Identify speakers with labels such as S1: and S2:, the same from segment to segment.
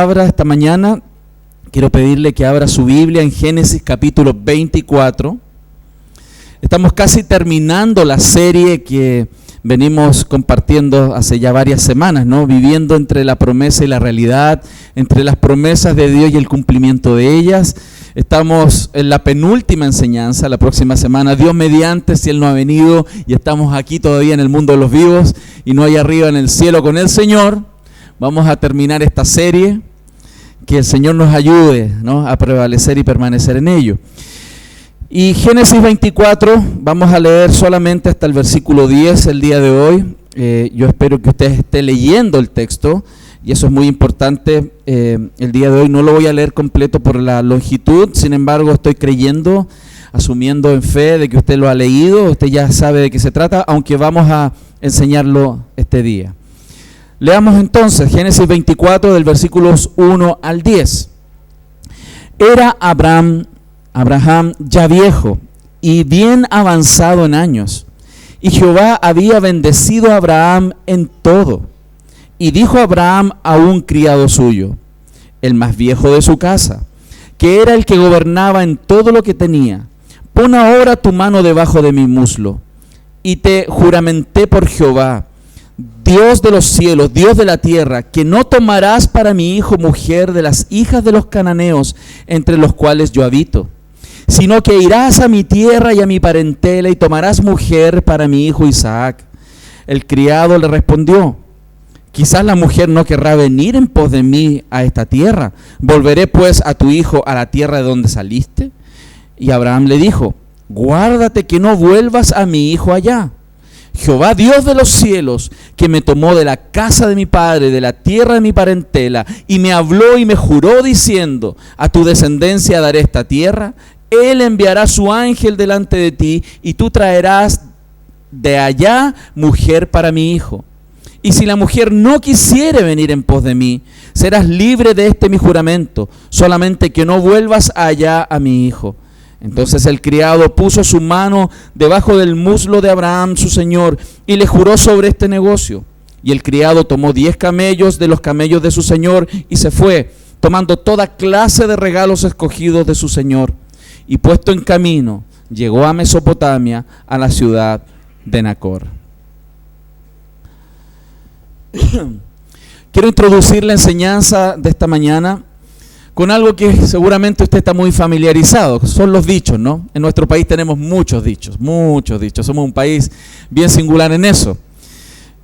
S1: Esta mañana quiero pedirle que abra su Biblia en Génesis capítulo 24. Estamos casi terminando la serie que venimos compartiendo hace ya varias semanas, ¿no? Viviendo entre la promesa y la realidad, entre las promesas de Dios y el cumplimiento de ellas. Estamos en la penúltima enseñanza. La próxima semana, Dios mediante, si Él no ha venido y estamos aquí todavía en el mundo de los vivos y no hay arriba en el cielo con el Señor, vamos a terminar esta serie. Que el Señor nos ayude, ¿no?, a prevalecer y permanecer en ello. Y Génesis 24, vamos a leer solamente hasta el versículo 10 el día de hoy. Yo espero que usted esté leyendo el texto, y eso es muy importante. El día de hoy no lo voy a leer completo por la longitud, sin embargo estoy creyendo, asumiendo en fe de que usted lo ha leído, usted ya sabe de qué se trata, aunque vamos a enseñarlo este día. Leamos entonces Génesis 24 del versículos 1 al 10. Era Abraham ya viejo y bien avanzado en años, y Jehová había bendecido a Abraham en todo. Y dijo Abraham a un criado suyo, el más viejo de su casa, que era el que gobernaba en todo lo que tenía: pon ahora tu mano debajo de mi muslo. Y te juramenté por Jehová, Dios de los cielos, Dios de la tierra, que no tomarás para mi hijo mujer de las hijas de los cananeos, entre los cuales yo habito, sino que irás a mi tierra y a mi parentela y tomarás mujer para mi hijo Isaac. El criado le respondió: quizás la mujer no querrá venir en pos de mí a esta tierra. ¿Volveré pues a tu hijo a la tierra de donde saliste? Y Abraham le dijo: guárdate que no vuelvas a mi hijo allá. Jehová, Dios de los cielos, que me tomó de la casa de mi padre, de la tierra de mi parentela, y me habló y me juró diciendo: a tu descendencia daré esta tierra. Él enviará su ángel delante de ti, y tú traerás de allá mujer para mi hijo. Y si la mujer no quisiere venir en pos de mí, serás libre de este mi juramento, solamente que no vuelvas allá a mi hijo. Entonces el criado puso su mano debajo del muslo de Abraham, su señor, y le juró sobre este negocio. Y el criado tomó 10 camellos de los camellos de su señor y se fue, tomando toda clase de regalos escogidos de su señor. Y puesto en camino, llegó a Mesopotamia, a la ciudad de Nacor. Quiero introducir la enseñanza de esta mañana con algo que seguramente usted está muy familiarizado. Son los dichos, ¿no? En nuestro país tenemos muchos dichos. Somos un país bien singular en eso.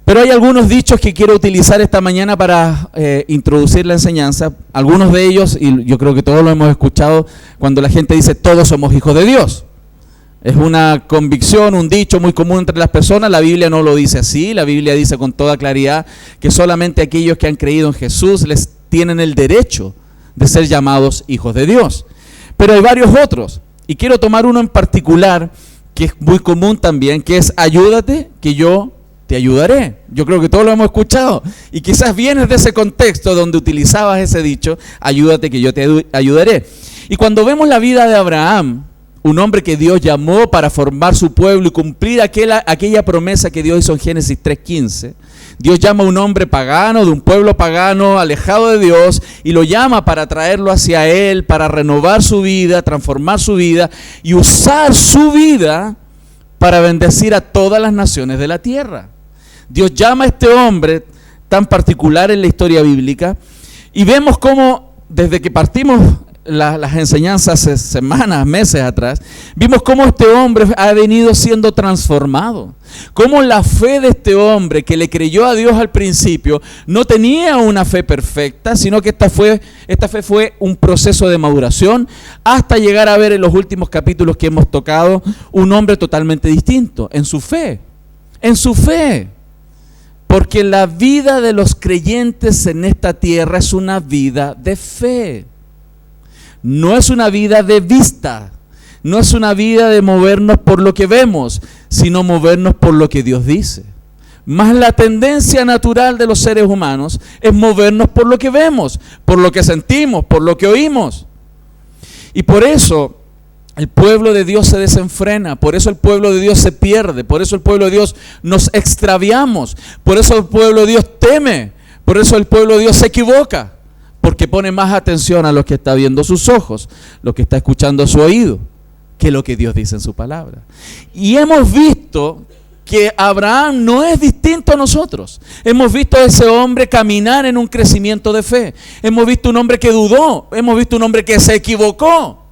S1: Pero hay algunos dichos que quiero utilizar esta mañana para introducir la enseñanza. Algunos de ellos, y yo creo que todos lo hemos escuchado, cuando la gente dice: todos somos hijos de Dios. Es una convicción, un dicho muy común entre las personas. La Biblia no lo dice así. La Biblia dice con toda claridad que solamente aquellos que han creído en Jesús les tienen el derecho de ser llamados hijos de Dios. Pero hay varios otros, y quiero tomar uno en particular que es muy común también, que es: ayúdate que yo te ayudaré. Yo creo que todos lo hemos escuchado, y quizás vienes de ese contexto donde utilizabas ese dicho: ayúdate que yo te ayudaré. Y cuando vemos la vida de Abraham, un hombre que Dios llamó para formar su pueblo y cumplir aquella promesa que Dios hizo en Génesis 3:15, Dios llama a un hombre pagano, de un pueblo pagano, alejado de Dios, y lo llama para traerlo hacia Él, para renovar su vida, transformar su vida y usar su vida para bendecir a todas las naciones de la tierra. Dios llama a este hombre tan particular en la historia bíblica, y vemos cómo desde que partimos las enseñanzas semanas, meses atrás, vimos cómo este hombre ha venido siendo transformado. Cómo la fe de este hombre que le creyó a Dios al principio no tenía una fe perfecta, sino que esta fe fue un proceso de maduración hasta llegar a ver en los últimos capítulos que hemos tocado un hombre totalmente distinto en su fe. En su fe. Porque la vida de los creyentes en esta tierra es una vida de fe. No es una vida de vista, no es una vida de movernos por lo que vemos, sino movernos por lo que Dios dice. Más la tendencia natural de los seres humanos es movernos por lo que vemos, por lo que sentimos, por lo que oímos. Y por eso el pueblo de Dios se desenfrena, por eso el pueblo de Dios se pierde, por eso el pueblo de Dios nos extraviamos, por eso el pueblo de Dios teme, por eso el pueblo de Dios se equivoca. porque pone más atención a lo que está viendo sus ojos, lo que está escuchando su oído, que lo que Dios dice en su palabra. Y hemos visto que Abraham no es distinto a nosotros. Hemos visto a ese hombre caminar en un crecimiento de fe. Hemos visto un hombre que dudó. Hemos visto un hombre que se equivocó.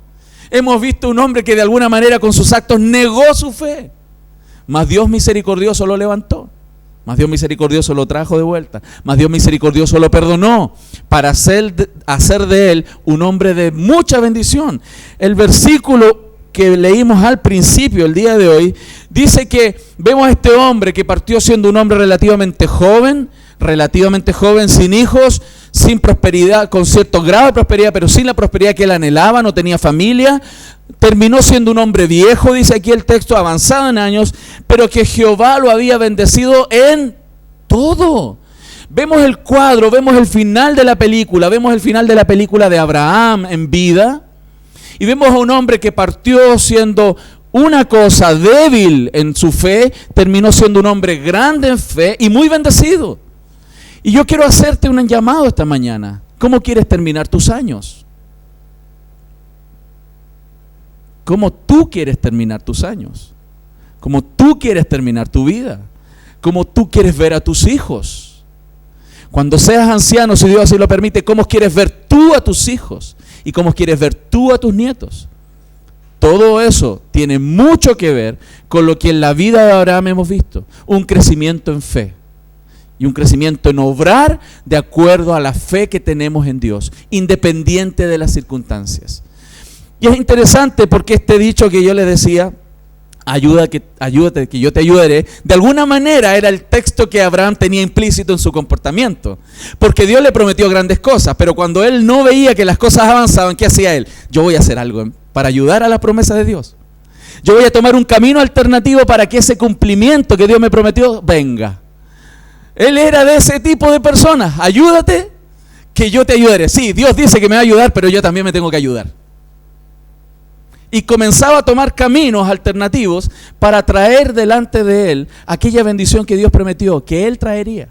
S1: Hemos visto un hombre que de alguna manera con sus actos negó su fe. Mas Dios misericordioso lo levantó. Mas Dios misericordioso lo trajo de vuelta. Mas Dios misericordioso lo perdonó para hacer de él un hombre de mucha bendición. El versículo que leímos al principio, el día de hoy, dice que vemos a este hombre que partió siendo un hombre relativamente joven, sin hijos, sin prosperidad, con cierto grado de prosperidad, pero sin la prosperidad que él anhelaba, no tenía familia. Terminó siendo un hombre viejo, dice aquí el texto, avanzado en años, pero que Jehová lo había bendecido en todo. Vemos el cuadro, vemos el final de la película, de Abraham en vida, y vemos a un hombre que partió siendo una cosa débil en su fe, terminó siendo un hombre grande en fe y muy bendecido. Y yo quiero hacerte un llamado esta mañana. ¿Cómo quieres terminar tus años? ¿Cómo tú quieres terminar tus años? ¿Cómo tú quieres terminar tu vida? ¿Cómo tú quieres ver a tus hijos? Cuando seas anciano, si Dios así lo permite, ¿cómo quieres ver tú a tus hijos? ¿Y cómo quieres ver tú a tus nietos? Todo eso tiene mucho que ver con lo que en la vida de Abraham hemos visto. Un crecimiento en fe. Y un crecimiento en obrar de acuerdo a la fe que tenemos en Dios, independiente de las circunstancias. Y es interesante porque este dicho que yo les decía, ayúdate que yo te ayudaré, de alguna manera era el texto que Abraham tenía implícito en su comportamiento. Porque Dios le prometió grandes cosas, pero cuando él no veía que las cosas avanzaban, ¿qué hacía él? Yo voy a hacer algo para ayudar a la promesa de Dios. Yo voy a tomar un camino alternativo para que ese cumplimiento que Dios me prometió venga. Él era de ese tipo de personas. Ayúdate, que yo te ayudaré. Sí, Dios dice que me va a ayudar, pero yo también me tengo que ayudar. Y comenzaba a tomar caminos alternativos para traer delante de él aquella bendición que Dios prometió, que él traería.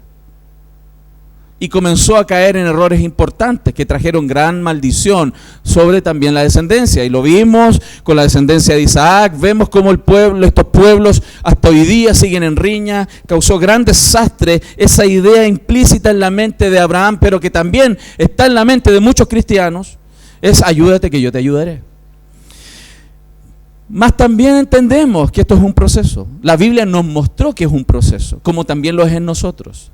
S1: Y comenzó a caer en errores importantes que trajeron gran maldición sobre también la descendencia. Y lo vimos con la descendencia de Isaac. Vemos cómo estos pueblos hasta hoy día siguen en riña. Causó gran desastre esa idea implícita en la mente de Abraham, pero que también está en la mente de muchos cristianos. Es ayúdate que yo te ayudaré. Mas también entendemos que esto es un proceso. La Biblia nos mostró que es un proceso, como también lo es en nosotros.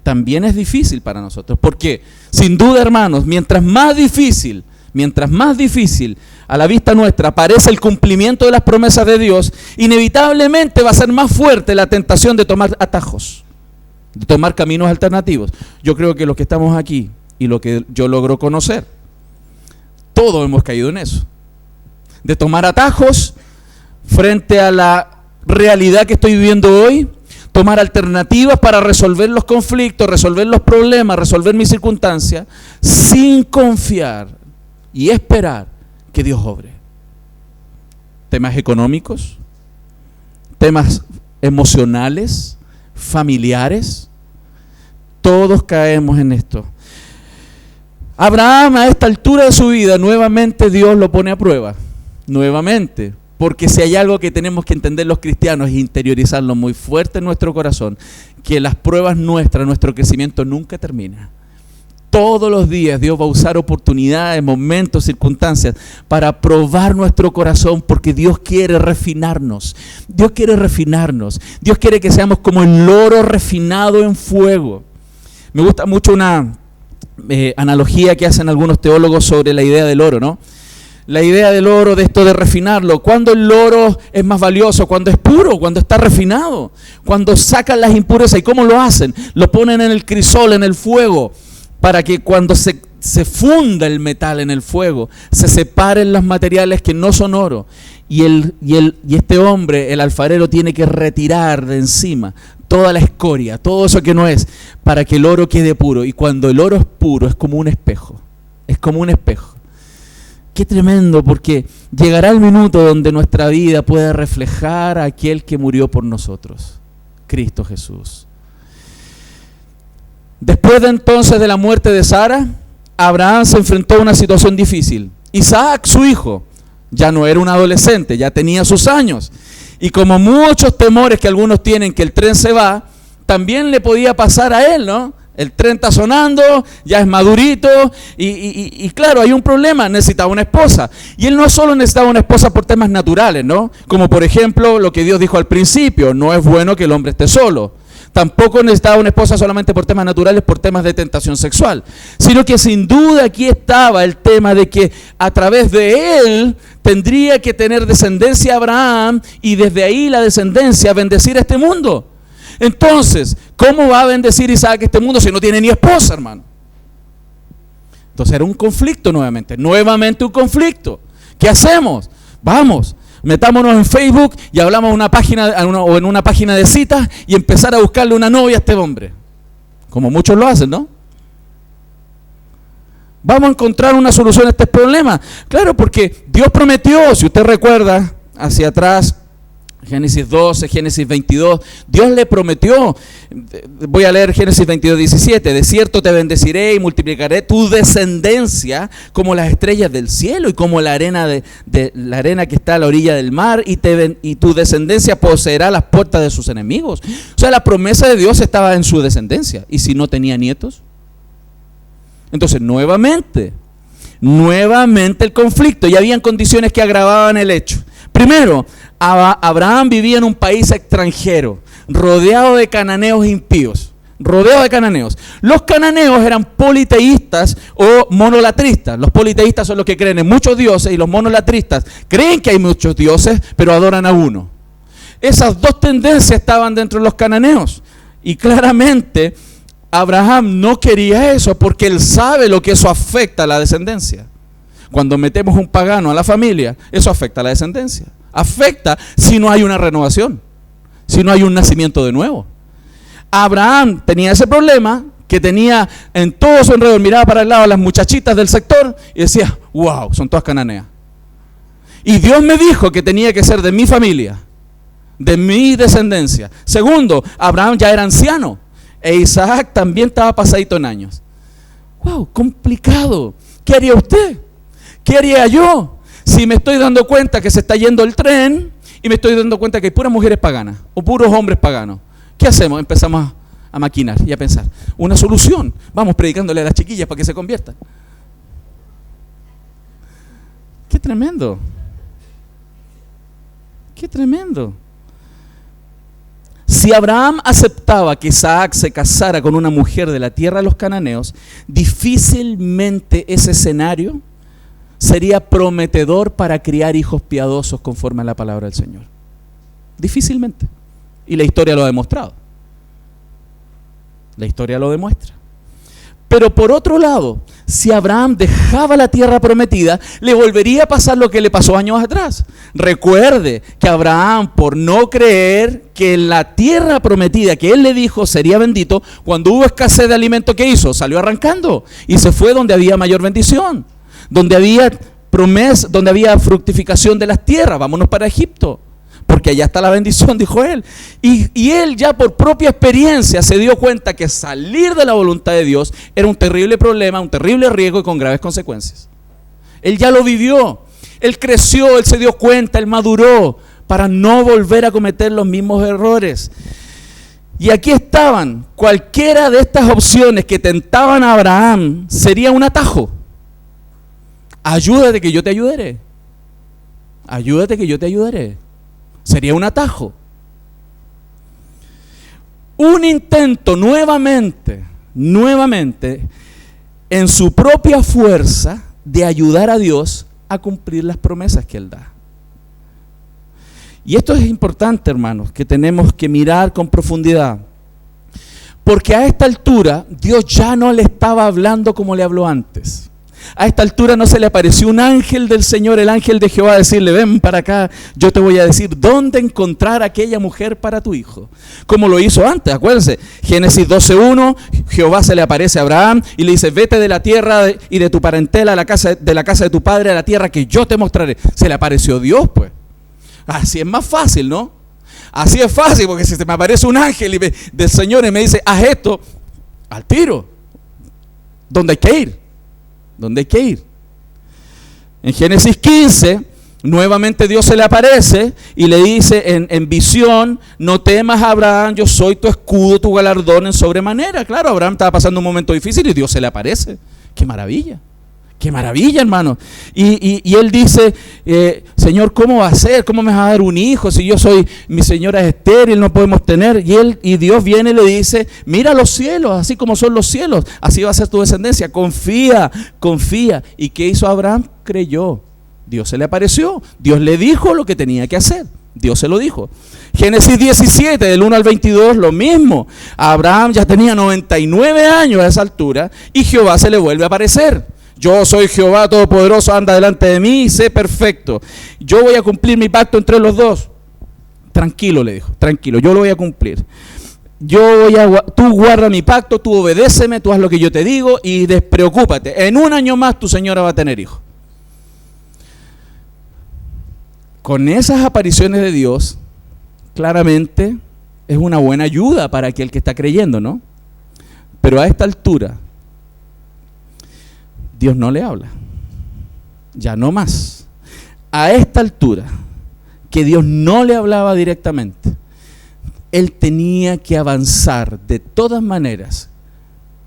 S1: También es difícil para nosotros, porque sin duda, hermanos, mientras más difícil a la vista nuestra parece el cumplimiento de las promesas de Dios, inevitablemente va a ser más fuerte la tentación de tomar atajos, de tomar caminos alternativos. Yo creo que los que estamos aquí y lo que yo logro conocer, todos hemos caído en eso, de tomar atajos frente a la realidad que estoy viviendo hoy, tomar alternativas para resolver los conflictos, resolver los problemas, resolver mis circunstancias, sin confiar y esperar que Dios obre. Temas económicos, temas emocionales, familiares, todos caemos en esto. Abraham, a esta altura de su vida, nuevamente Dios lo pone a prueba, nuevamente. Porque si hay algo que tenemos que entender los cristianos y interiorizarlo muy fuerte en nuestro corazón, que las pruebas nuestras, nuestro crecimiento nunca termina. Todos los días Dios va a usar oportunidades, momentos, circunstancias para probar nuestro corazón, porque Dios quiere refinarnos. Dios quiere refinarnos. Dios quiere que seamos como el oro refinado en fuego. Me gusta mucho una analogía que hacen algunos teólogos sobre la idea del oro, ¿no? La idea del oro, de esto de refinarlo. ¿Cuándo el oro es más valioso? Cuando es puro, cuando está refinado, cuando sacan las impurezas. ¿Y cómo lo hacen? Lo ponen en el crisol, en el fuego, para que cuando se funda el metal en el fuego, se separen los materiales que no son oro. Y este hombre, el alfarero, tiene que retirar de encima toda la escoria, todo eso que no es, para que el oro quede puro. Y cuando el oro es puro, es como un espejo. Es como un espejo. Qué tremendo, porque llegará el minuto donde nuestra vida pueda reflejar a aquel que murió por nosotros, Cristo Jesús. Después de entonces de la muerte de Sara, Abraham se enfrentó a una situación difícil. Isaac, su hijo, ya no era un adolescente, ya tenía sus años. Y como muchos temores que algunos tienen que el tren se va, también le podía pasar a él, ¿no? El tren está sonando, ya es madurito y claro, hay un problema, necesitaba una esposa. Y él no solo necesitaba una esposa por temas naturales, ¿no? Como por ejemplo lo que Dios dijo al principio, no es bueno que el hombre esté solo. Tampoco necesitaba una esposa solamente por temas naturales, por temas de tentación sexual. Sino que sin duda aquí estaba el tema de que a través de él tendría que tener descendencia Abraham y desde ahí la descendencia bendecir a este mundo. Entonces, ¿cómo va a bendecir Isaac este mundo si no tiene ni esposa, hermano? Entonces era un conflicto nuevamente un conflicto. ¿Qué hacemos? Vamos, metámonos en Facebook y hablamos en una página de citas y empezar a buscarle una novia a este hombre. Como muchos lo hacen, ¿no? Vamos a encontrar una solución a este problema. Claro, porque Dios prometió, si usted recuerda, hacia atrás, Génesis 12, Génesis 22, Dios le prometió, voy a leer Génesis 22, 17, de cierto te bendeciré y multiplicaré tu descendencia como las estrellas del cielo y como la arena la arena que está a la orilla del mar y tu descendencia poseerá las puertas de sus enemigos. O sea, la promesa de Dios estaba en su descendencia. ¿Y si no tenía nietos? Entonces, nuevamente el conflicto, y habían condiciones que agravaban el hecho. Primero, Abraham vivía en un país extranjero, rodeado de cananeos impíos. Los cananeos eran politeístas o monolatristas. Los politeístas son los que creen en muchos dioses y los monolatristas creen que hay muchos dioses, pero adoran a uno. Esas dos tendencias estaban dentro de los cananeos. Y claramente Abraham no quería eso porque él sabe lo que eso afecta a la descendencia. Cuando metemos un pagano a la familia, eso afecta a la descendencia. Afecta si no hay una renovación, si no hay un nacimiento de nuevo. Abraham tenía ese problema, que tenía en todo su alrededor, miraba para el lado a las muchachitas del sector y decía, wow, son todas cananeas. Y Dios me dijo que tenía que ser de mi familia, de mi descendencia. Segundo, Abraham ya era anciano e Isaac también estaba pasadito en años. Wow, complicado. ¿Qué haría usted? ¿Qué haría yo? Si me estoy dando cuenta que se está yendo el tren y me estoy dando cuenta que hay puras mujeres paganas o puros hombres paganos, ¿qué hacemos? Empezamos a maquinar y a pensar. Una solución. Vamos predicándole a las chiquillas para que se conviertan. ¡Qué tremendo! ¡Qué tremendo! Si Abraham aceptaba que Isaac se casara con una mujer de la tierra de los cananeos, difícilmente ese escenario sería prometedor para criar hijos piadosos conforme a la palabra del Señor. Difícilmente. Y la historia lo ha demostrado. La historia lo demuestra. Pero por otro lado, si Abraham dejaba la tierra prometida, le volvería a pasar lo que le pasó años atrás. Recuerde que Abraham, por no creer que la tierra prometida que él le dijo sería bendito, cuando hubo escasez de alimento, ¿qué hizo? Salió arrancando y se fue donde había mayor bendición, donde había promesa, donde había fructificación de las tierras. Vámonos para Egipto, porque allá está la bendición, dijo él. Y él ya por propia experiencia se dio cuenta que salir de la voluntad de Dios era un terrible problema, un terrible riesgo y con graves consecuencias. Él ya lo vivió, él creció, él se dio cuenta, él maduró para no volver a cometer los mismos errores. Y aquí estaban, cualquiera de estas opciones que tentaban a Abraham sería un atajo. Ayúdate que yo te ayudaré. Ayúdate que yo te ayudaré. Sería un atajo. Un intento nuevamente, en su propia fuerza de ayudar a Dios a cumplir las promesas que Él da. Y esto es importante, hermanos, que tenemos que mirar con profundidad. Porque a esta altura Dios ya no le estaba hablando como le habló antes. A esta altura no se le apareció un ángel del Señor, el ángel de Jehová, a decirle, ven para acá, yo te voy a decir dónde encontrar a aquella mujer para tu hijo. Como lo hizo antes, acuérdense, Génesis 12:1, Jehová se le aparece a Abraham y le dice, vete de la tierra y de tu parentela de la casa de tu padre a la tierra que yo te mostraré. Se le apareció Dios, pues. Así es más fácil, ¿no? Así es fácil, porque si se me aparece un ángel del Señor y me dice, haz esto, Al tiro. ¿Dónde hay que ir? ¿Dónde hay que ir? En Génesis 15, nuevamente Dios se le aparece y le dice en visión: no temas, Abraham, yo soy tu escudo, tu galardón en sobremanera. Claro, Abraham estaba pasando un momento difícil y Dios se le aparece. ¡Qué maravilla! ¡Qué maravilla, hermano! Y él dice: Señor, ¿cómo va a ser? ¿Cómo me vas a dar un hijo si mi señora es estéril, no podemos tener? Y Dios viene y le dice: mira los cielos, así como son los cielos, así va a ser tu descendencia. Confía, confía. ¿Y qué hizo Abraham? Creyó. Dios se le apareció. Dios le dijo lo que tenía que hacer. Dios se lo dijo. Génesis 17, del 1 al 22, lo mismo. Abraham ya tenía 99 años a esa altura y Jehová se le vuelve a aparecer. Yo soy Jehová Todopoderoso, anda delante de mí y sé perfecto. Yo voy a cumplir mi pacto entre los dos. Tranquilo, le dijo, tranquilo, yo lo voy a cumplir. Tú guarda mi pacto, tú obedéceme, tú haz lo que yo te digo y despreocúpate. En un año más tu señora va a tener hijos. Con esas apariciones de Dios, claramente es una buena ayuda para aquel que está creyendo, ¿no? Pero a esta altura, Dios no le habla, ya no más. A esta altura, que Dios no le hablaba directamente, él tenía que avanzar de todas maneras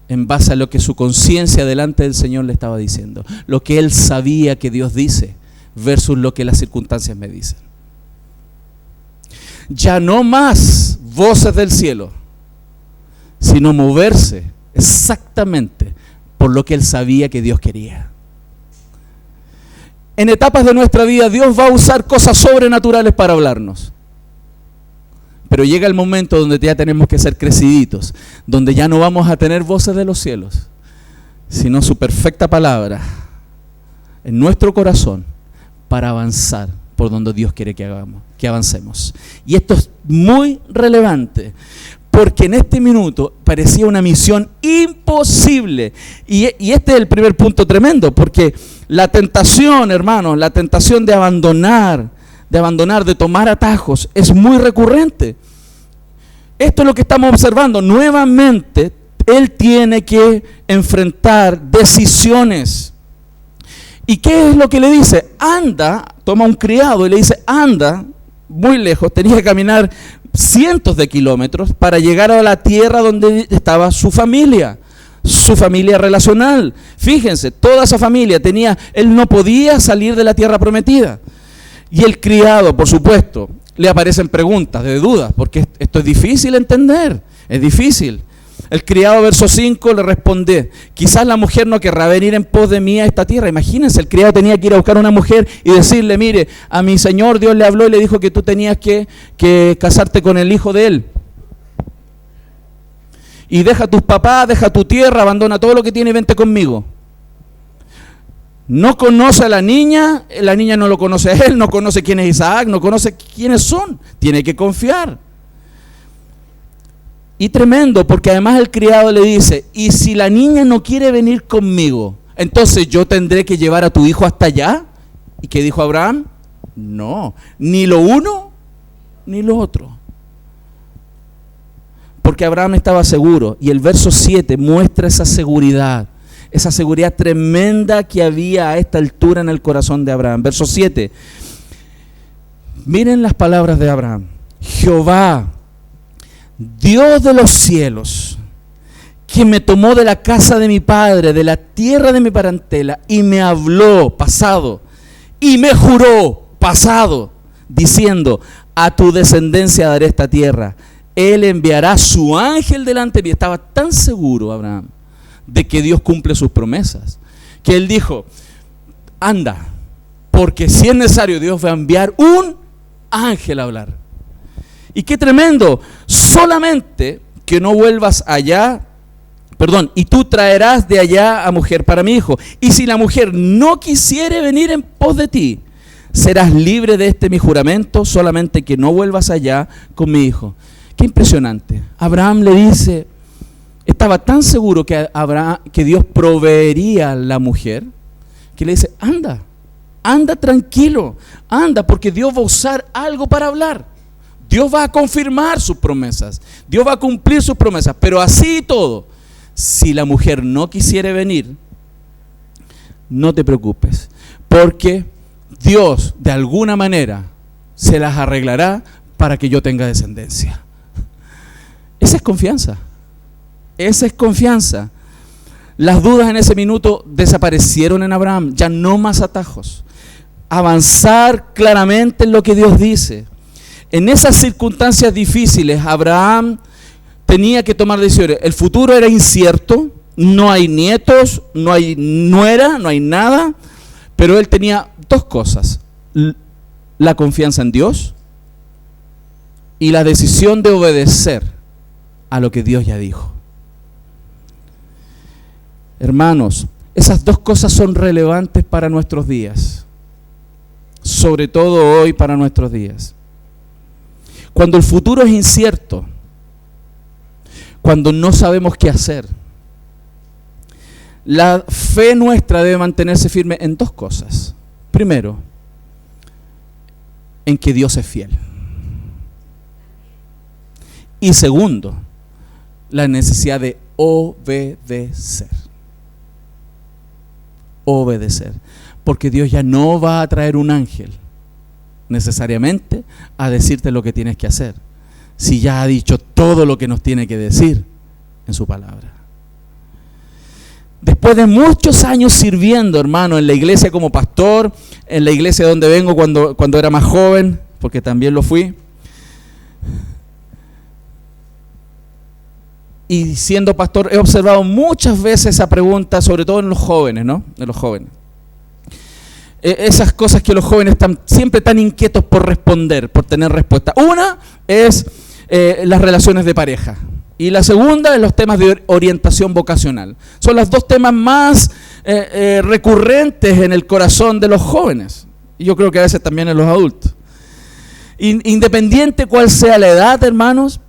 S1: en base a lo que su conciencia delante del Señor le estaba diciendo, lo que él sabía que Dios dice versus lo que las circunstancias me dicen. Ya no más voces del cielo, sino moverse exactamente por lo que él sabía que Dios quería. En etapas de nuestra vida Dios va a usar cosas sobrenaturales para hablarnos. Pero llega el momento donde ya tenemos que ser creciditos, donde ya no vamos a tener voces de los cielos, sino su perfecta palabra en nuestro corazón para avanzar por donde Dios quiere que avancemos. Y esto es muy relevante, porque en este minuto parecía una misión imposible. Y este es el primer punto tremendo, porque la tentación, hermanos, la tentación de abandonar, de tomar atajos, es muy recurrente. Esto es lo que estamos observando. Nuevamente, él tiene que enfrentar decisiones. ¿Y qué es lo que le dice? Anda, toma un criado y le dice: anda, muy lejos, tenía que caminar cientos de kilómetros para llegar a la tierra donde estaba su familia relacional. Fíjense, toda esa familia él no podía salir de la tierra prometida. Y el criado, por supuesto, le aparecen preguntas de dudas, porque esto es difícil entender, es difícil. El criado, verso 5, le responde: quizás la mujer no querrá venir en pos de mí a esta tierra. Imagínense, el criado tenía que ir a buscar a una mujer y decirle: mire, a mi señor Dios le habló y le dijo que tú tenías que casarte con el hijo de él. Y deja a tus papás, deja tu tierra, abandona todo lo que tiene y vente conmigo. No conoce a la niña no lo conoce a él, no conoce quién es Isaac, no conoce quiénes son. Tiene que confiar. Y tremendo, porque además el criado le dice: y si la niña no quiere venir conmigo, entonces yo tendré que llevar a tu hijo hasta allá. ¿Y qué dijo Abraham? No, ni lo uno ni lo otro. Porque Abraham estaba seguro, y el verso 7 muestra esa seguridad tremenda que había a esta altura en el corazón de Abraham. Verso 7, miren las palabras de Abraham: Jehová, Dios de los cielos, que me tomó de la casa de mi padre, de la tierra de mi parentela, y me habló, pasado, y me juró, pasado, diciendo: a tu descendencia daré esta tierra. Él enviará su ángel delante de mí. Estaba tan seguro Abraham de que Dios cumple sus promesas, que él dijo: anda, porque si es necesario Dios va a enviar un ángel a hablar. Y qué tremendo, solamente que no vuelvas allá, y tú traerás de allá a mujer para mi hijo. Y si la mujer no quisiere venir en pos de ti, serás libre de este mi juramento, solamente que no vuelvas allá con mi hijo. Qué impresionante. Abraham le dice, estaba tan seguro que Dios proveería a la mujer, que le dice: anda tranquilo, anda, porque Dios va a usar algo para hablar. Dios va a confirmar sus promesas, Dios va a cumplir sus promesas. Pero así y todo, si la mujer no quisiere venir, no te preocupes, porque Dios de alguna manera se las arreglará para que yo tenga descendencia. Esa es confianza. Esa es confianza. Las dudas en ese minuto desaparecieron en Abraham. Ya no más atajos. Avanzar claramente en lo que Dios dice. En esas circunstancias difíciles, Abraham tenía que tomar decisiones. El futuro era incierto. No hay nietos, no hay nuera, no hay nada. Pero él tenía dos cosas. La confianza en Dios y la decisión de obedecer a lo que Dios ya dijo. Hermanos, esas dos cosas son relevantes para nuestros días, sobre todo hoy para nuestros días. Cuando el futuro es incierto, cuando no sabemos qué hacer, la fe nuestra debe mantenerse firme en dos cosas. Primero, en que Dios es fiel. Y segundo, la necesidad de obedecer. Obedecer. Porque Dios ya no va a traer un ángel necesariamente a decirte lo que tienes que hacer, si ya ha dicho todo lo que nos tiene que decir en su palabra. Después de muchos años sirviendo, hermano, en la iglesia como pastor, en la iglesia donde vengo cuando era más joven, porque también lo fui, y siendo pastor he observado muchas veces esa pregunta, sobre todo en los jóvenes, ¿no? En los jóvenes. Esas cosas que los jóvenes están siempre tan inquietos por responder, por tener respuesta. Una es las relaciones de pareja. Y la segunda es los temas de orientación vocacional. Son los dos temas más recurrentes en el corazón de los jóvenes. Y yo creo que a veces también en los adultos. Independiente cuál sea la edad, hermanos,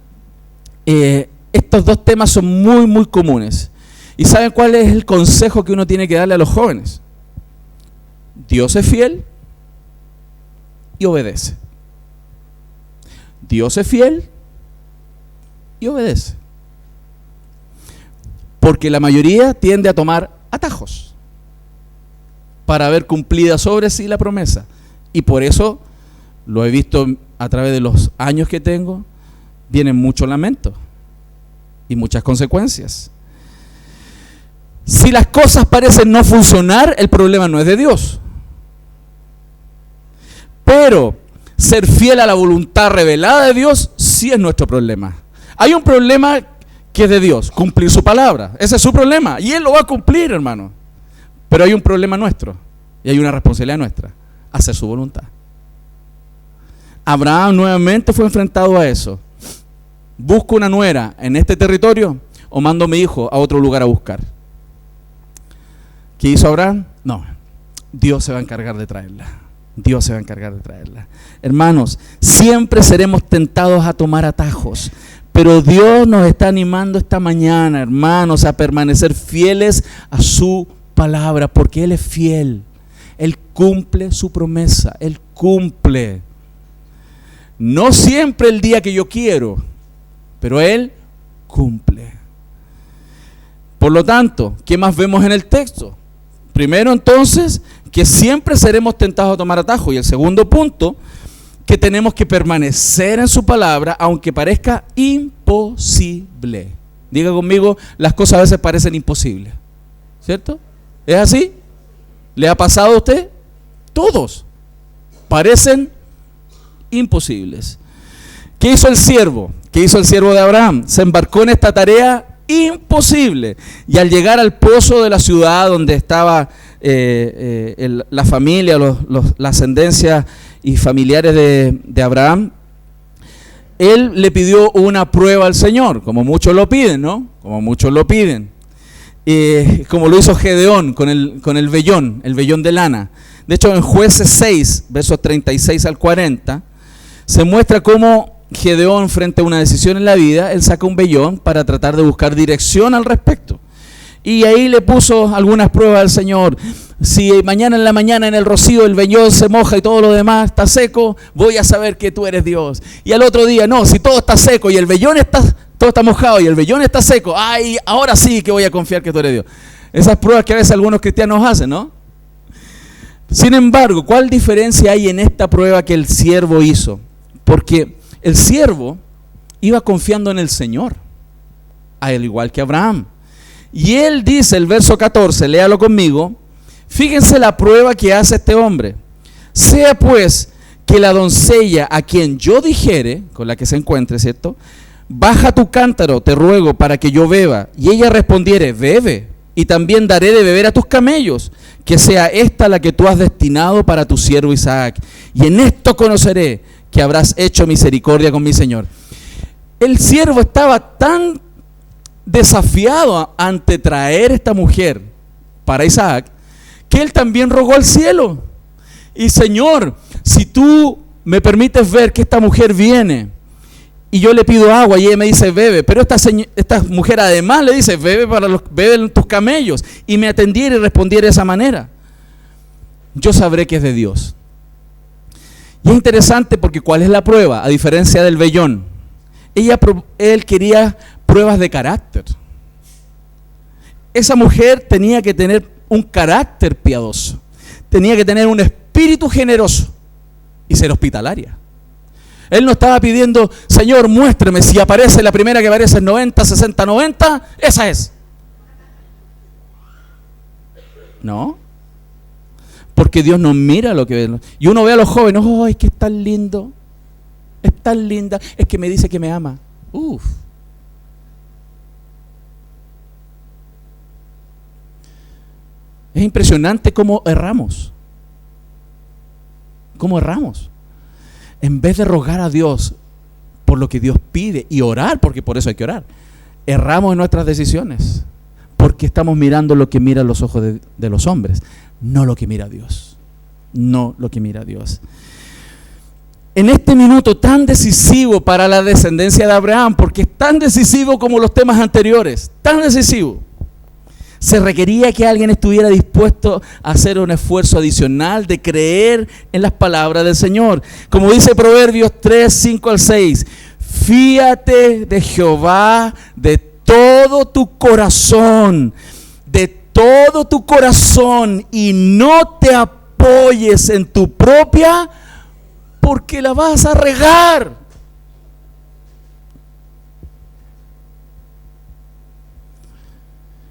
S1: estos dos temas son muy, muy comunes. ¿Y saben cuál es el consejo que uno tiene que darle a los jóvenes? Dios es fiel y obedece. Dios es fiel y obedece. Porque la mayoría tiende a tomar atajos para ver cumplida sobre sí la promesa. Y por eso, lo he visto a través de los años que tengo, vienen muchos lamentos y muchas consecuencias. Si las cosas parecen no funcionar, el problema no es de Dios. Pero ser fiel a la voluntad revelada de Dios sí es nuestro problema. Hay un problema que es de Dios, cumplir su palabra. Ese es su problema y Él lo va a cumplir, hermano. Pero hay un problema nuestro y hay una responsabilidad nuestra, hacer su voluntad. Abraham nuevamente fue enfrentado a eso. ¿Busco una nuera en este territorio o mando a mi hijo a otro lugar a buscar? ¿Qué hizo Abraham? No, Dios se va a encargar de traerla. Dios se va a encargar de traerla. Hermanos, siempre seremos tentados a tomar atajos, pero Dios nos está animando esta mañana, hermanos, a permanecer fieles a su palabra, porque Él es fiel. Él cumple su promesa, Él cumple. No siempre el día que yo quiero, pero Él cumple. Por lo tanto, ¿qué más vemos en el texto? Primero, entonces, que siempre seremos tentados a tomar atajos. Y el segundo punto, que tenemos que permanecer en su palabra, aunque parezca imposible. Diga conmigo, las cosas a veces parecen imposibles. ¿Cierto? ¿Es así? ¿Le ha pasado a usted? Todos parecen imposibles. ¿Qué hizo el siervo? ¿Qué hizo el siervo de Abraham? Se embarcó en esta tarea imposible. Y al llegar al pozo de la ciudad donde estaba la familia, la ascendencia y familiares de Abraham, él le pidió una prueba al Señor, como muchos lo piden, ¿no? Como muchos lo piden. Como lo hizo Gedeón con el vellón de lana. De hecho, en Jueces 6, versos 36 al 40, se muestra cómo Gedeón, frente a una decisión en la vida, él saca un vellón para tratar de buscar dirección al respecto. Y ahí le puso algunas pruebas al Señor. Si mañana en la mañana en el rocío el vellón se moja y todo lo demás está seco, voy a saber que tú eres Dios. Y al otro día, no, si todo está seco y el vellón está todo está mojado y el vellón está seco. ¡Ay, ahora sí que voy a confiar que tú eres Dios! Esas pruebas que a veces algunos cristianos hacen, ¿no? Sin embargo, ¿cuál diferencia hay en esta prueba que el siervo hizo? Porque el siervo iba confiando en el Señor, al igual que Abraham. Y él dice, el verso 14, léalo conmigo, fíjense la prueba que hace este hombre. Sea pues que la doncella a quien yo dijere, con la que se encuentre, ¿cierto? Baja tu cántaro, te ruego, para que yo beba. Y ella respondiere, bebe, y también daré de beber a tus camellos, que sea esta la que tú has destinado para tu siervo Isaac. Y en esto conoceré que habrás hecho misericordia con mi Señor. El siervo estaba tan desafiado ante traer esta mujer para Isaac, que él también rogó al cielo. Y Señor, si tú me permites ver que esta mujer viene y yo le pido agua y ella me dice bebe, pero esta mujer además le dice bebe tus camellos, y me atendiera y respondiera de esa manera, yo sabré que es de Dios. Y es interesante porque ¿cuál es la prueba? A diferencia del vellón, él quería pruebas de carácter. Esa mujer tenía que tener un carácter piadoso, tenía que tener un espíritu generoso y ser hospitalaria. Él no estaba pidiendo, Señor, muéstrame, si aparece la primera que aparece en 90, 60, 90, esa es. No, porque Dios no mira lo que ve. Y uno ve a los jóvenes, ¡oh, es que es tan lindo! Es tan linda, es que me dice que me ama. Uf. Es impresionante cómo erramos. ¿Cómo erramos? En vez de rogar a Dios por lo que Dios pide y orar, porque por eso hay que orar, erramos en nuestras decisiones, porque estamos mirando lo que miran los ojos de los hombres, no lo que mira Dios. No lo que mira Dios. En este minuto tan decisivo para la descendencia de Abraham, porque es tan decisivo como los temas anteriores, tan decisivo, se requería que alguien estuviera dispuesto a hacer un esfuerzo adicional de creer en las palabras del Señor. Como dice Proverbios 3, 5 al 6, fíate de Jehová de todo tu corazón, y no te apoyes en tu propia, porque la vas a regar.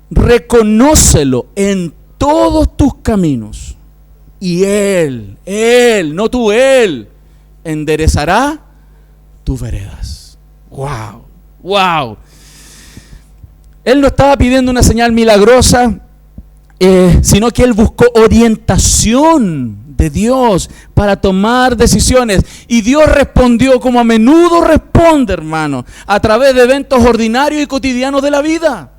S1: Reconócelo en todos tus caminos y Él, no tú, Él enderezará tus veredas. Wow, wow. Él no estaba pidiendo una señal milagrosa, sino que él buscó orientación de Dios para tomar decisiones, y Dios respondió como a menudo responde, hermano, a través de eventos ordinarios y cotidianos de la vida.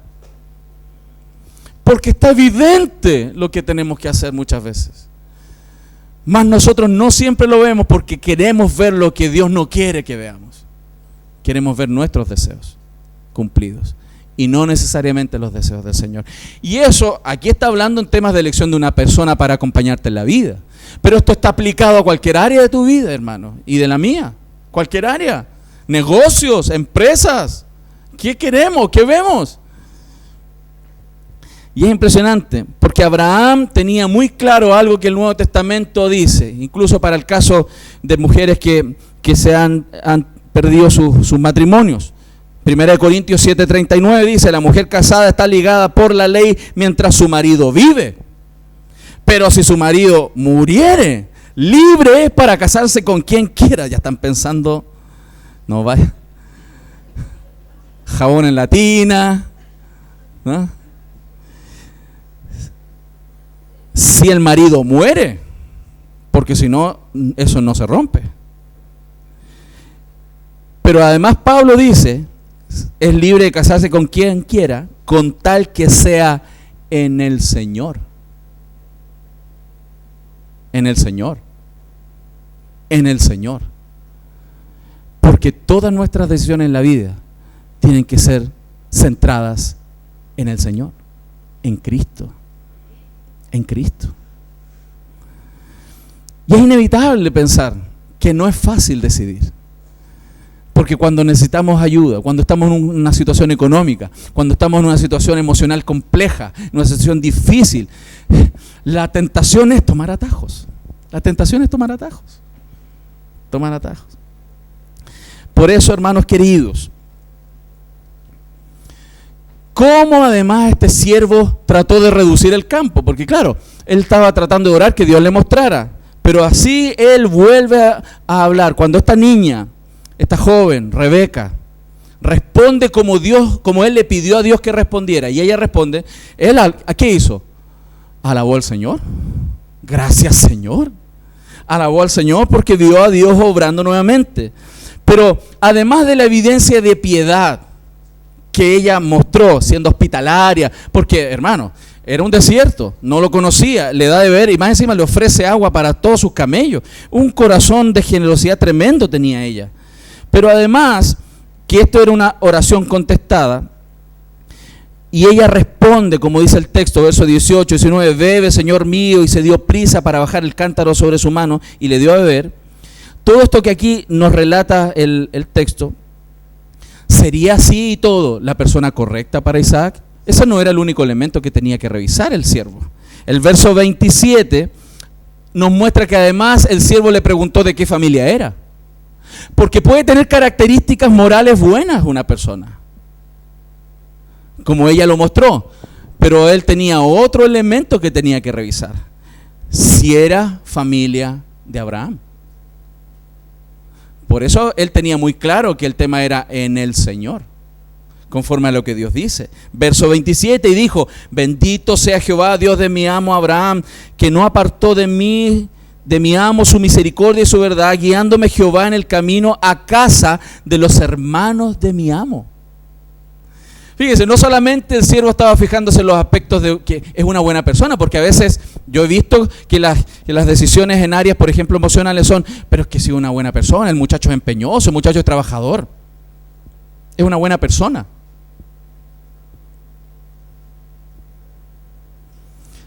S1: Porque está evidente lo que tenemos que hacer muchas veces. Mas nosotros no siempre lo vemos porque queremos ver lo que Dios no quiere que veamos. Queremos ver nuestros deseos cumplidos y no necesariamente los deseos del Señor. Y eso, aquí está hablando en temas de elección de una persona para acompañarte en la vida. Pero esto está aplicado a cualquier área de tu vida, hermano, y de la mía. Cualquier área. Negocios, empresas. ¿Qué queremos? ¿Qué vemos? Y es impresionante, porque Abraham tenía muy claro algo que el Nuevo Testamento dice, incluso para el caso de mujeres que se han perdido sus matrimonios. 1 Corintios 7:39 dice, la mujer casada está ligada por la ley mientras su marido vive. Pero si su marido muriere, libre es para casarse con quien quiera. Ya están pensando, no vaya, jabón en la tina, ¿no? Si el marido muere, porque si no, eso no se rompe. Pero además Pablo dice, es libre de casarse con quien quiera, con tal que sea en el Señor. En el Señor. En el Señor. Porque todas nuestras decisiones en la vida tienen que ser centradas en el Señor, en Cristo. En Cristo. Y es inevitable pensar que no es fácil decidir, Porque cuando necesitamos ayuda, cuando estamos en una situación económica, cuando estamos en una situación emocional compleja, en una situación difícil, la tentación es tomar atajos. La tentación es tomar atajos. Tomar atajos. Por eso, hermanos queridos, ¿cómo además este siervo trató de reducir el campo? Porque claro, él estaba tratando de orar que Dios le mostrara, pero así él vuelve a hablar. Cuando esta niña, esta joven, Rebeca, responde como Dios, como él le pidió a Dios que respondiera, y ella responde, él ¿a qué hizo? Alabó al Señor. Gracias, Señor. Alabó al Señor porque vio a Dios obrando nuevamente. Pero además de la evidencia de piedad que ella mostró siendo hospitalaria, porque hermano, era un desierto, no lo conocía, le da de beber y más encima le ofrece agua para todos sus camellos. Un corazón de generosidad tremendo tenía ella. Pero además, que esto era una oración contestada, y ella responde, como dice el texto, verso 18, 19, bebe, Señor mío, y se dio prisa para bajar el cántaro sobre su mano, y le dio a beber. Todo esto que aquí nos relata el texto, ¿sería así y todo la persona correcta para Isaac? Ese no era el único elemento que tenía que revisar el siervo. El verso 27 nos muestra que además el siervo le preguntó de qué familia era. Porque puede tener características morales buenas una persona, como ella lo mostró, pero él tenía otro elemento que tenía que revisar. Si era familia de Abraham. Por eso él tenía muy claro que el tema era en el Señor, conforme a lo que Dios dice. Verso 27, y dijo, bendito sea Jehová, Dios de mi amo Abraham, que no apartó de mi amo su misericordia y su verdad, guiándome Jehová en el camino a casa de los hermanos de mi amo. Fíjense, no solamente el siervo estaba fijándose en los aspectos de que es una buena persona, porque a veces yo he visto que las decisiones en áreas, por ejemplo, emocionales son, pero es que si es una buena persona, el muchacho es empeñoso, el muchacho es trabajador, es una buena persona.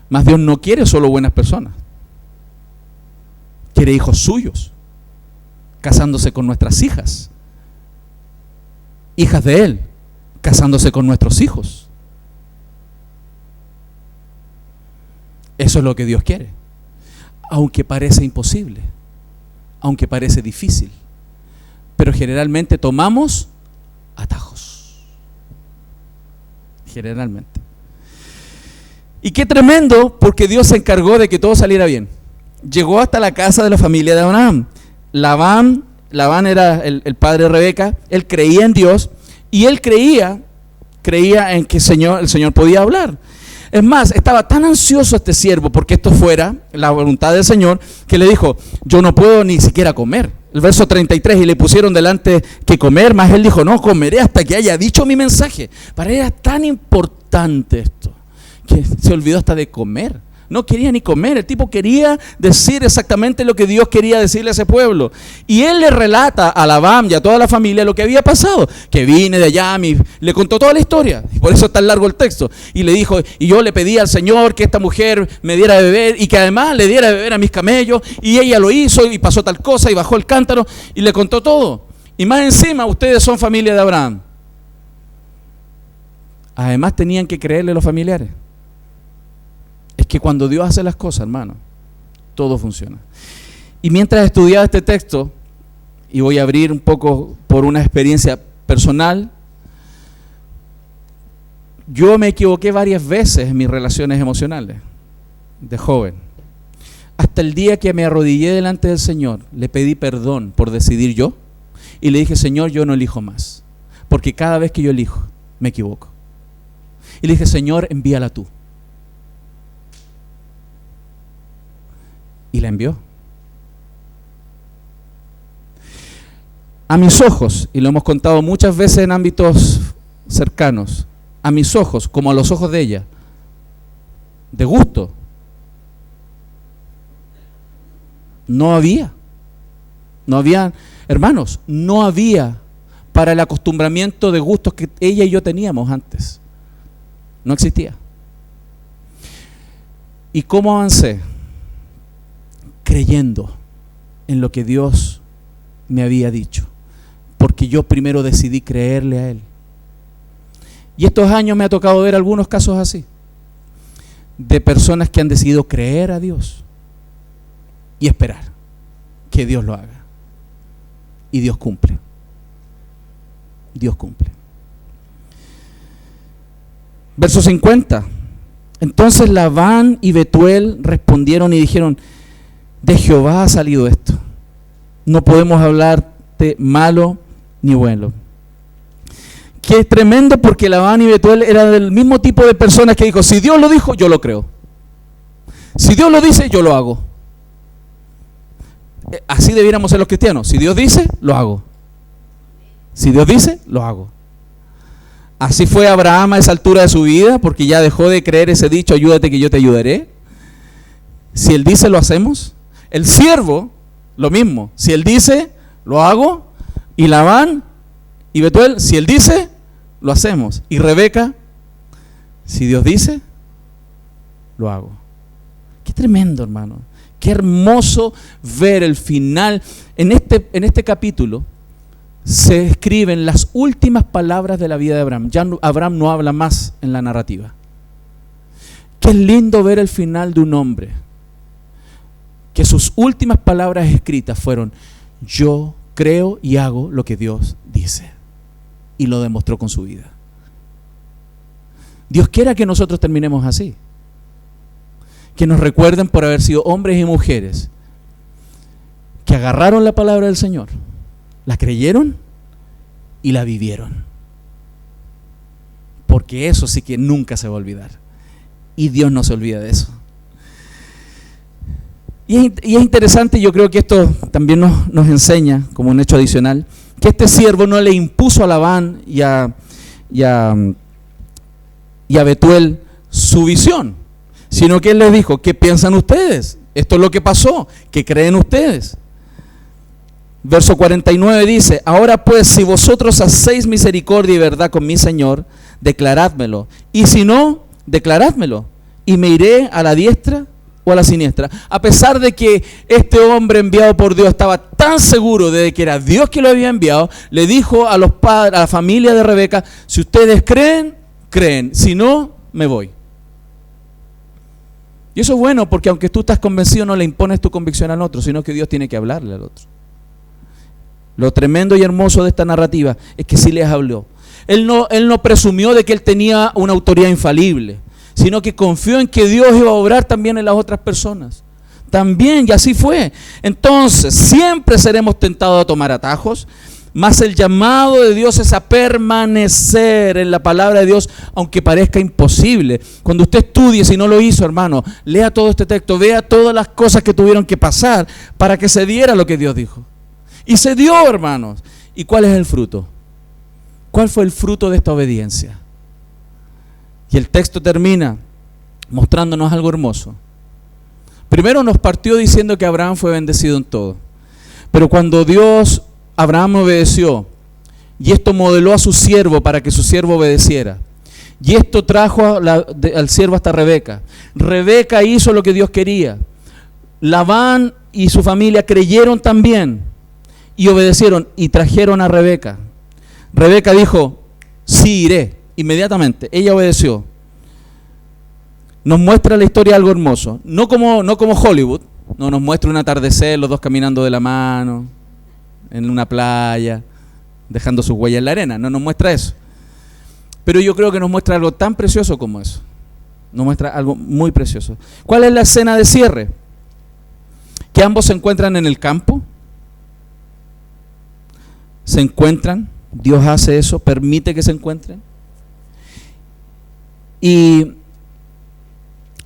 S1: Mas Dios no quiere solo buenas personas, quiere hijos suyos, casándose con nuestras hijas de Él, casándose con nuestros hijos. Eso es lo que Dios quiere, aunque parece imposible, aunque parece difícil, pero generalmente tomamos atajos, generalmente. Y qué tremendo, porque Dios se encargó de que todo saliera bien. Llegó hasta la casa de la familia de Abraham. Labán era el padre de Rebeca. Él creía en Dios y él creía en que el Señor podía hablar. Es más, estaba tan ansioso este siervo porque esto fuera la voluntad del Señor, que le dijo, yo no puedo ni siquiera comer. El verso 33, y le pusieron delante que comer, mas él dijo, no, comeré hasta que haya dicho mi mensaje. Para él era tan importante esto, que se olvidó hasta de comer. No quería ni comer, el tipo quería decir exactamente lo que Dios quería decirle a ese pueblo. Y él le relata a Labán y a toda la familia lo que había pasado, que vine de allá, le contó toda la historia, y por eso es tan largo el texto. Y le dijo, y yo le pedí al Señor que esta mujer me diera de beber, y que además le diera de beber a mis camellos, y ella lo hizo, y pasó tal cosa, y bajó el cántaro, y le contó todo. Y más encima, ustedes son familia de Abraham. Además tenían que creerle los familiares. Es que cuando Dios hace las cosas, hermano, todo funciona. Y mientras estudiaba este texto, y voy a abrir un poco por una experiencia personal, yo me equivoqué varias veces en mis relaciones emocionales de joven. Hasta el día que me arrodillé delante del Señor, le pedí perdón por decidir yo, y le dije, Señor, yo no elijo más, porque cada vez que yo elijo, me equivoco. Y le dije, Señor, envíala tú. Y la envió. A mis ojos, y lo hemos contado muchas veces en ámbitos cercanos, a mis ojos, como a los ojos de ella, de gusto, no había, hermanos, no había para el acostumbramiento de gustos que ella y yo teníamos antes. No existía. ¿Y cómo avancé? Creyendo en lo que Dios me había dicho, porque porque yo primero decidí creerle a Él. Y estos años me ha tocado ver algunos casos así, de personas que han decidido creer a Dios y esperar que Dios lo haga. Y Dios cumple. Dios cumple. Verso 50. Entonces Labán y Betuel respondieron y dijeron: de Jehová ha salido esto. No podemos hablarte malo ni bueno. Qué tremendo, porque Labán y Betuel eran del mismo tipo de personas que dijo: si Dios lo dijo, yo lo creo. Si Dios lo dice, yo lo hago. Así debiéramos ser los cristianos. Si Dios dice, lo hago. Si Dios dice, lo hago. Así fue Abraham a esa altura de su vida, porque ya dejó de creer ese dicho: ayúdate que yo te ayudaré. Si Él dice, lo hacemos. El siervo, lo mismo. Si Él dice, lo hago. Y Labán y Betuel, si Él dice, lo hacemos. Y Rebeca, si Dios dice, lo hago. Qué tremendo, hermano. Qué hermoso ver el final. En este capítulo se escriben las últimas palabras de la vida de Abraham. Ya Abraham no habla más en la narrativa. Qué lindo ver el final de un hombre que sus últimas palabras escritas fueron: yo creo y hago lo que Dios dice. Y lo demostró con su vida. Dios quiera que nosotros terminemos así. Que nos recuerden por haber sido hombres y mujeres que agarraron la palabra del Señor, la creyeron y la vivieron. Porque eso sí que nunca se va a olvidar. Y Dios no se olvida de eso. Y es interesante, yo creo que esto también nos enseña, como un hecho adicional, que este siervo no le impuso a Labán y a Betuel su visión, sino que él les dijo: ¿qué piensan ustedes? Esto es lo que pasó, ¿qué creen ustedes? Verso 49 dice: ahora pues, si vosotros hacéis misericordia y verdad con mi Señor, declarádmelo, y si no, declarádmelo, y me iré a la diestra o a la siniestra. A pesar de que este hombre enviado por Dios estaba tan seguro de que era Dios que lo había enviado, le dijo a los padres, a la familia de Rebeca: si ustedes creen, creen, si no, me voy. Y eso es bueno, porque aunque tú estás convencido, no le impones tu convicción al otro, sino que Dios tiene que hablarle al otro. Lo tremendo y hermoso de esta narrativa es que sí les habló. Él no presumió de que él tenía una autoridad infalible, sino que confió en que Dios iba a obrar también en las otras personas. También, y así fue. Entonces, siempre seremos tentados a tomar atajos, mas el llamado de Dios es a permanecer en la palabra de Dios, aunque parezca imposible. Cuando usted estudie, si no lo hizo, hermano, lea todo este texto, vea todas las cosas que tuvieron que pasar para que se diera lo que Dios dijo. Y se dio, hermanos. ¿Y cuál es el fruto? ¿Cuál fue el fruto de esta obediencia? Y el texto termina mostrándonos algo hermoso. Primero nos partió diciendo que Abraham fue bendecido en todo. Pero cuando Abraham obedeció, y esto modeló a su siervo para que su siervo obedeciera, y esto trajo al siervo hasta Rebeca. Rebeca hizo lo que Dios quería. Labán y su familia creyeron también y obedecieron y trajeron a Rebeca. Rebeca dijo: sí, iré. Inmediatamente, ella obedeció. Nos muestra la historia algo hermoso. No como Hollywood. No nos muestra un atardecer, los dos caminando de la mano en una playa, dejando sus huellas en la arena. No nos muestra eso. Pero yo creo que nos muestra algo tan precioso como eso. Nos muestra algo muy precioso. ¿Cuál es la escena de cierre? Que ambos se encuentran en el campo. Se encuentran. Dios hace eso, permite que se encuentren. Y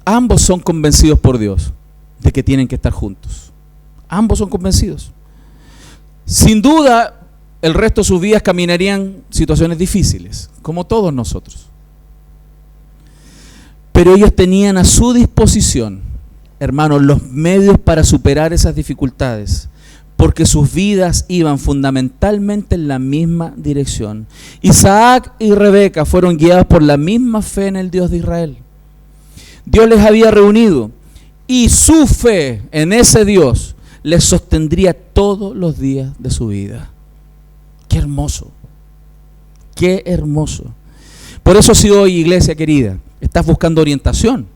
S1: ambos son convencidos por Dios de que tienen que estar juntos. Ambos son convencidos. Sin duda, el resto de sus vidas caminarían situaciones difíciles, como todos nosotros. Pero ellos tenían a su disposición, hermanos, los medios para superar esas dificultades, porque sus vidas iban fundamentalmente en la misma dirección. Isaac y Rebeca fueron guiados por la misma fe en el Dios de Israel. Dios les había reunido y su fe en ese Dios les sostendría todos los días de su vida. Qué hermoso. Qué hermoso. Por eso, si hoy, iglesia querida, estás buscando orientación,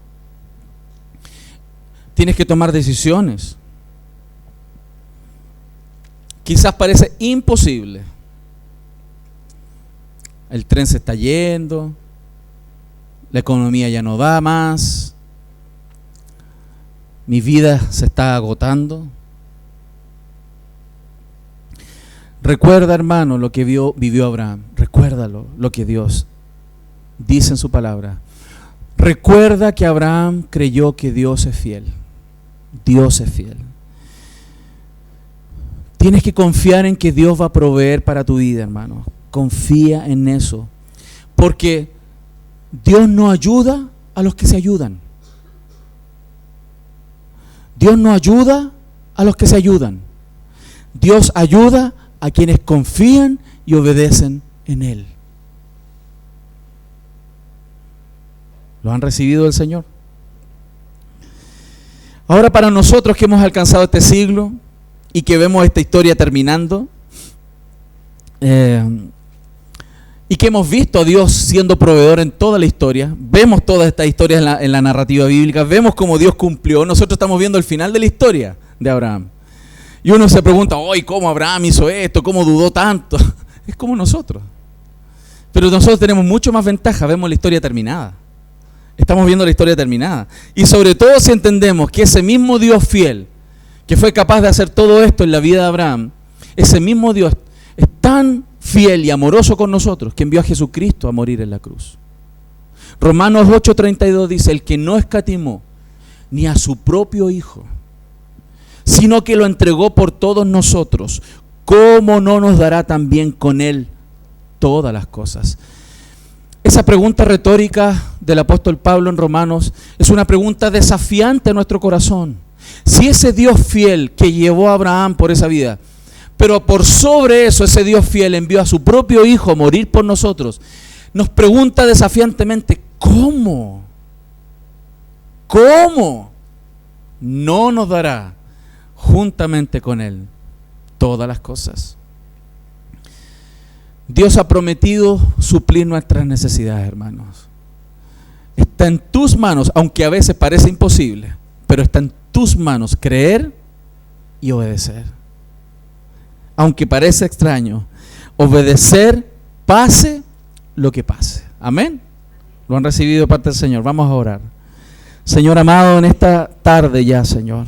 S1: tienes que tomar decisiones. Quizás parece imposible. El tren se está yendo, la economía ya no da más, mi vida se está agotando. Recuerda, hermano, lo que vivió Abraham. Recuérdalo, lo que Dios dice en su palabra. Recuerda que Abraham creyó que Dios es fiel. Dios es fiel. Tienes que confiar en que Dios va a proveer para tu vida, hermano. Confía en eso. Porque Dios no ayuda a los que se ayudan. Dios no ayuda a los que se ayudan. Dios ayuda a quienes confían y obedecen en Él. ¿Lo han recibido del Señor? Ahora, para nosotros que hemos alcanzado este siglo y que vemos esta historia terminando, y que hemos visto a Dios siendo proveedor en toda la historia, vemos todas estas historias en la narrativa bíblica, vemos cómo Dios cumplió. Nosotros estamos viendo el final de la historia de Abraham. Y uno se pregunta, hoy ¿cómo Abraham hizo esto? ¿Cómo dudó tanto? Es como nosotros. Pero nosotros tenemos mucho más ventaja, vemos la historia terminada. Estamos viendo la historia terminada. Y sobre todo si entendemos que ese mismo Dios fiel, que fue capaz de hacer todo esto en la vida de Abraham, ese mismo Dios es tan fiel y amoroso con nosotros que envió a Jesucristo a morir en la cruz. Romanos 8:32 dice, el que no escatimó ni a su propio Hijo, sino que lo entregó por todos nosotros, ¿cómo no nos dará también con Él todas las cosas? Esa pregunta retórica del apóstol Pablo en Romanos es una pregunta desafiante a nuestro corazón. Si ese Dios fiel que llevó a Abraham por esa vida, pero por sobre eso ese Dios fiel envió a su propio Hijo a morir por nosotros, nos pregunta desafiantemente, ¿cómo? ¿Cómo no nos dará juntamente con Él todas las cosas? Dios ha prometido suplir nuestras necesidades, hermanos. Está en tus manos, aunque a veces parece imposible, pero está en tus manos creer y obedecer. Aunque parece extraño, obedecer pase lo que pase. Amén. Lo han recibido de parte del Señor. Vamos a orar. Señor amado, en esta tarde ya, Señor,